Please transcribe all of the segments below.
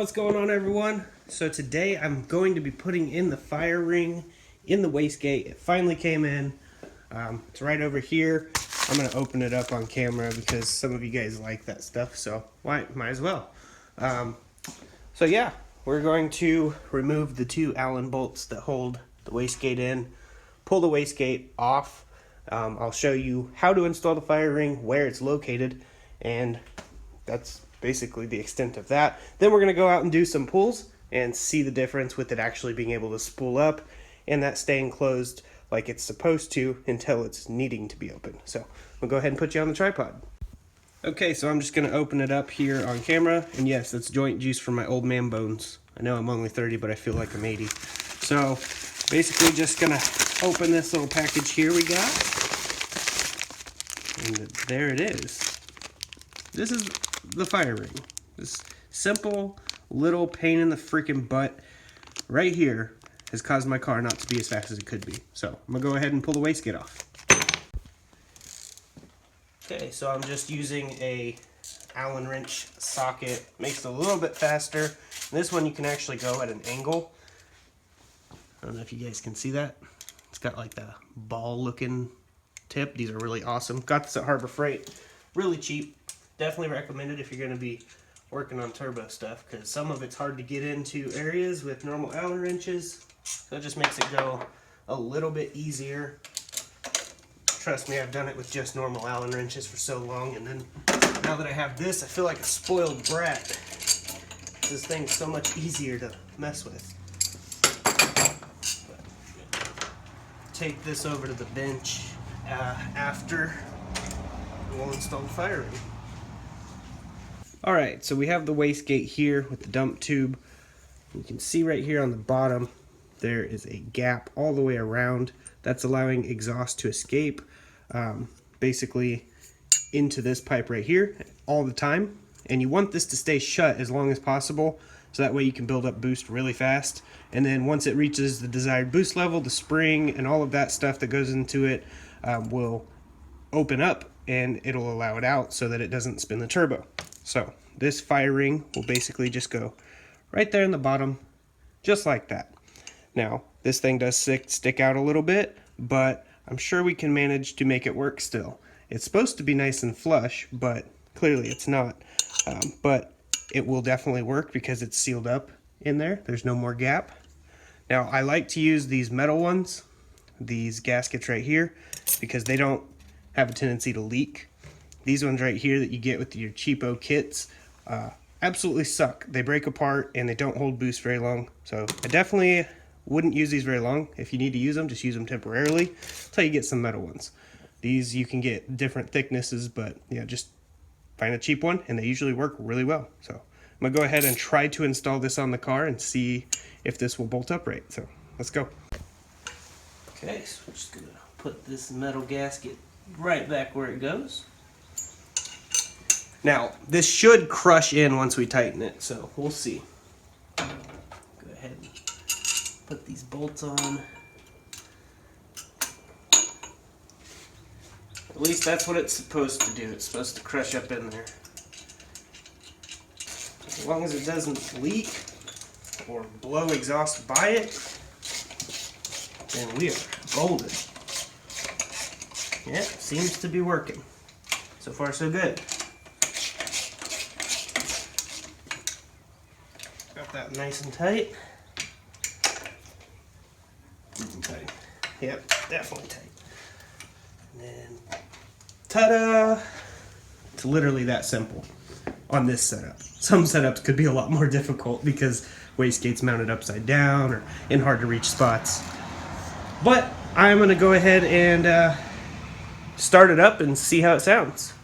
What's going on, everyone? So today I'm going to be putting in the fire ring in the wastegate. It finally came in. It's right over here. I'm going to open it up on camera because some of you guys like that stuff, so might as well. So yeah, we're going to remove the two Allen bolts that hold the wastegate in, pull the wastegate off. I'll show you how to install the fire ring, where it's located, and that's basically the extent of that. Then we're going to go out and do some pulls and see the difference with it actually being able to spool up and that staying closed like it's supposed to until it's needing to be open. So we'll go ahead and put you on the tripod. Okay, so I'm just going to open it up here on camera, and yes, that's joint juice from my old man bones. I know I'm only 30, but I feel like I'm 80. So basically just going to open this little package here we got, and there it is. This is the fire ring. This simple little pain in the freaking butt right here has caused my car not to be as fast as it could be. So I'm gonna go ahead and pull the wastegate off. Okay, so I'm just using a Allen wrench socket. Makes it a little bit faster. And this one you can actually go at an angle. I don't know if you guys can see that. It's got like the ball looking tip. These are really awesome. Got this at Harbor Freight. Really cheap. Definitely recommend it if you're going to be working on turbo stuff, because some of it's hard to get into areas with normal Allen wrenches. So it just makes it go a little bit easier. Trust me, I've done it with just normal Allen wrenches for so long, and then now that I have this, I feel like a spoiled brat. This thing's so much easier to mess with. But take this over to the bench after we'll install the fire ring. Alright, so we have the wastegate here with the dump tube. You can see right here on the bottom there is a gap all the way around. That's allowing exhaust to escape basically into this pipe right here all the time. And you want this to stay shut as long as possible, so that way you can build up boost really fast. And then once it reaches the desired boost level, the spring and all of that stuff that goes into it will open up and it'll allow it out so that it doesn't spin the turbo. So this fire ring will basically just go right there in the bottom, just like that. Now, this thing does stick out a little bit, but I'm sure we can manage to make it work still. It's supposed to be nice and flush, but clearly it's not. But it will definitely work because it's sealed up in there. There's no more gap. Now, I like to use these metal ones, these gaskets right here, because they don't have a tendency to leak. These ones right here that you get with your cheapo kits absolutely suck. They break apart and they don't hold boost very long. So I definitely wouldn't use these very long. If you need to use them, just use them temporarily until you get some metal ones. These you can get different thicknesses, but yeah, just find a cheap one and they usually work really well. So I'm gonna go ahead and try to install this on the car and see if this will bolt up right. So let's go. Okay, so we're just gonna put this metal gasket right back where it goes. Now, this should crush in once we tighten it, so we'll see. Go ahead and put these bolts on. At least that's what it's supposed to do. It's supposed to crush up in there. As long as it doesn't leak or blow exhaust by it, then we are golden. Yeah, seems to be working. So far, so good. Got that nice and tight. Tight. Yep, definitely tight. And then, ta-da! It's literally that simple on this setup. Some setups could be a lot more difficult because wastegate's mounted upside down or in hard to reach spots. But I'm gonna go ahead and start it up and see how it sounds.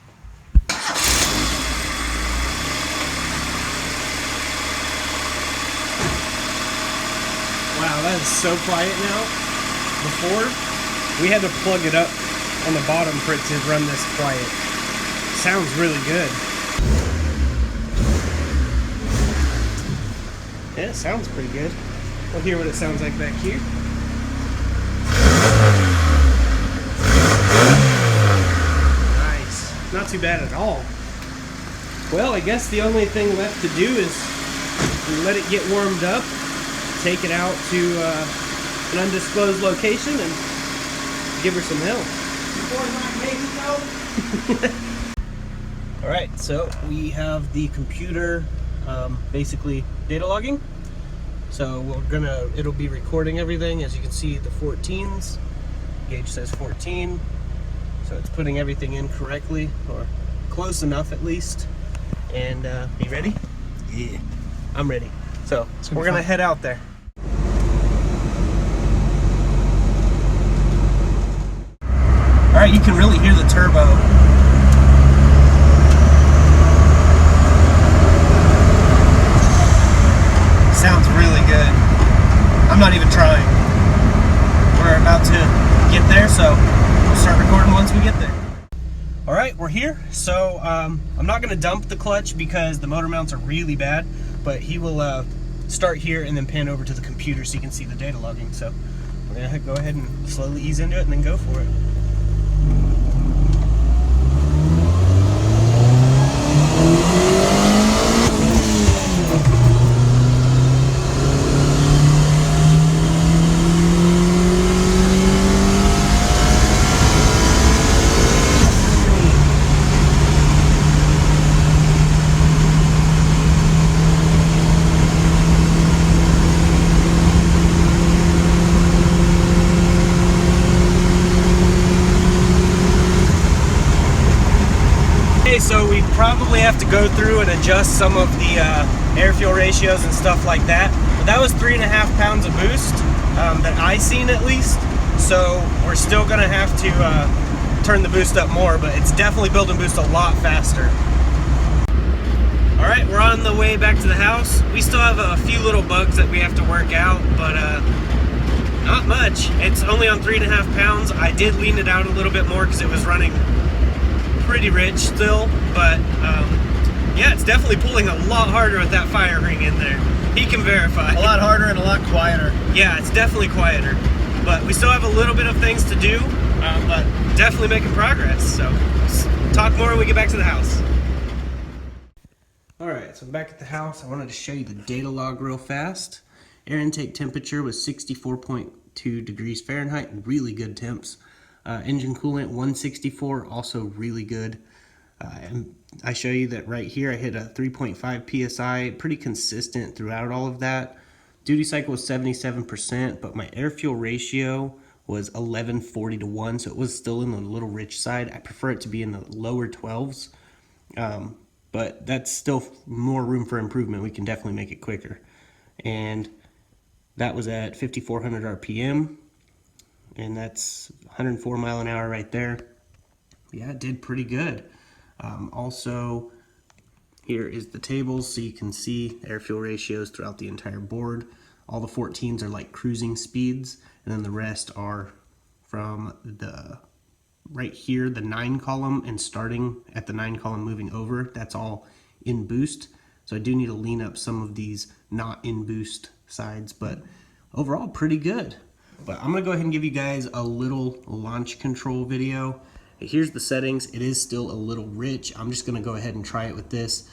Wow, that is so quiet now. Before, we had to plug it up on the bottom for it to run this quiet. Sounds really good. Yeah, it sounds pretty good. We'll hear what it sounds like back here. Nice. Not too bad at all. Well, I guess the only thing left to do is We let it get warmed up, take it out to an undisclosed location, and give her some help. All right, so we have the computer basically data logging. So it'll be recording everything. As you can see, the 14s, gauge says 14. So it's putting everything in correctly, or close enough at least. And you ready? Yeah, I'm ready. So we're gonna head out there. All right, you can really hear the turbo. Sounds really good. I'm not even trying. We're about to get there, so we'll start recording once we get there. All right, we're here. So I'm not gonna dump the clutch because the motor mounts are really bad, but he will start here and then pan over to the computer so you can see the data logging. So we're gonna go ahead and slowly ease into it and then go for it. So we probably have to go through and adjust some of the air-fuel ratios and stuff like that. But that was 3.5 pounds of boost that I seen at least. So we're still gonna have to turn the boost up more, but it's definitely building boost a lot faster. All right, we're on the way back to the house. We still have a few little bugs that we have to work out, but not much. It's only on 3.5 pounds. I did lean it out a little bit more because it was running pretty rich still, but yeah, it's definitely pulling a lot harder with that fire ring in there. He can verify. A lot harder and a lot quieter. Yeah, it's definitely quieter, but we still have a little bit of things to do, but definitely making progress. So let's talk more when we get back to the house. All right, so I'm back at the house. I wanted to show you the data log real fast. Air intake temperature was 64.2 degrees Fahrenheit, really good temps. Engine coolant 164, also really good. And I show you that right here I hit a 3.5 psi, pretty consistent throughout all of that. Duty cycle was 77%, but my air fuel ratio was 1140 to 1, so it was still in the little rich side. I prefer it to be in the lower 12s, but that's still more room for improvement. We can definitely make it quicker. And that was at 5,400 RPM. And that's 104 mile an hour right there. Yeah, it did pretty good. Also, here is the tables so you can see air fuel ratios throughout the entire board. All the 14s are like cruising speeds, and then the rest are from the right here, the 9 column, and starting at the 9 column moving over. That's all in boost. So I do need to lean up some of these not in boost sides, but overall pretty good. But I'm gonna go ahead and give you guys a little launch control video. Here's the settings. It is still a little rich. I'm just gonna go ahead and try it with this.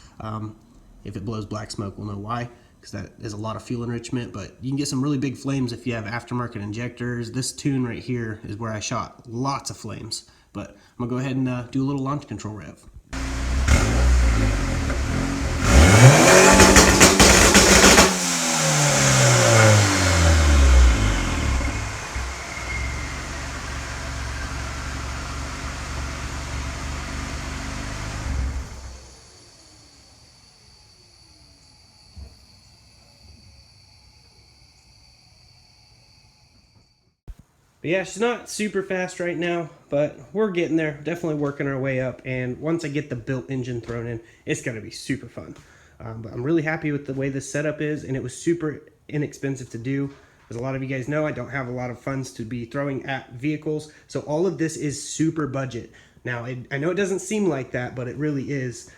If it blows black smoke, we'll know why, because that is a lot of fuel enrichment, but you can get some really big flames if you have aftermarket injectors. This tune right here is where I shot lots of flames, but I'm gonna go ahead and do a little launch control rev. But yeah, she's not super fast right now, but we're getting there. Definitely working our way up. And once I get the built engine thrown in, it's going to be super fun. But I'm really happy with the way this setup is, and it was super inexpensive to do. As a lot of you guys know, I don't have a lot of funds to be throwing at vehicles. So all of this is super budget. Now, I know it doesn't seem like that, but it really is.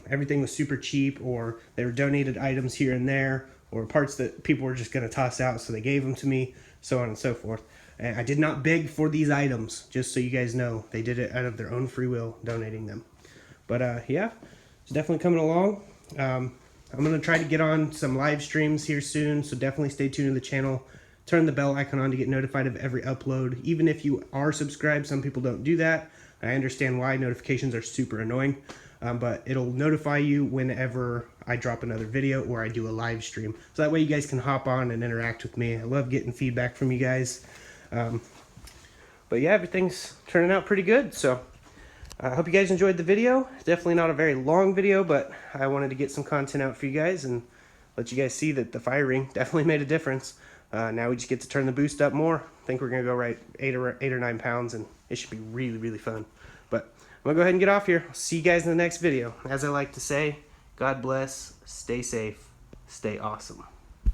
Everything was super cheap, or they were donated items here and there, or parts that people were just going to toss out, so they gave them to me, so on and so forth. And I did not beg for these items, just so you guys know. They did it out of their own free will, donating them. But yeah, it's definitely coming along. I'm going to try to get on some live streams here soon, so definitely stay tuned to the channel. Turn the bell icon on to get notified of every upload. Even if you are subscribed, some people don't do that. I understand why. Notifications are super annoying, but it'll notify you whenever I drop another video or I do a live stream. So that way you guys can hop on and interact with me. I love getting feedback from you guys. But yeah, everything's turning out pretty good. So I hope you guys enjoyed the video. Definitely not a very long video, but I wanted to get some content out for you guys and let you guys see that the fire ring definitely made a difference. Now we just get to turn the boost up more. I think we're gonna go right 8 or 9 pounds, and it should be really, really fun. But I'm gonna go ahead and get off here. I'll see you guys in the next video. As I like to say, God bless, stay safe, stay awesome.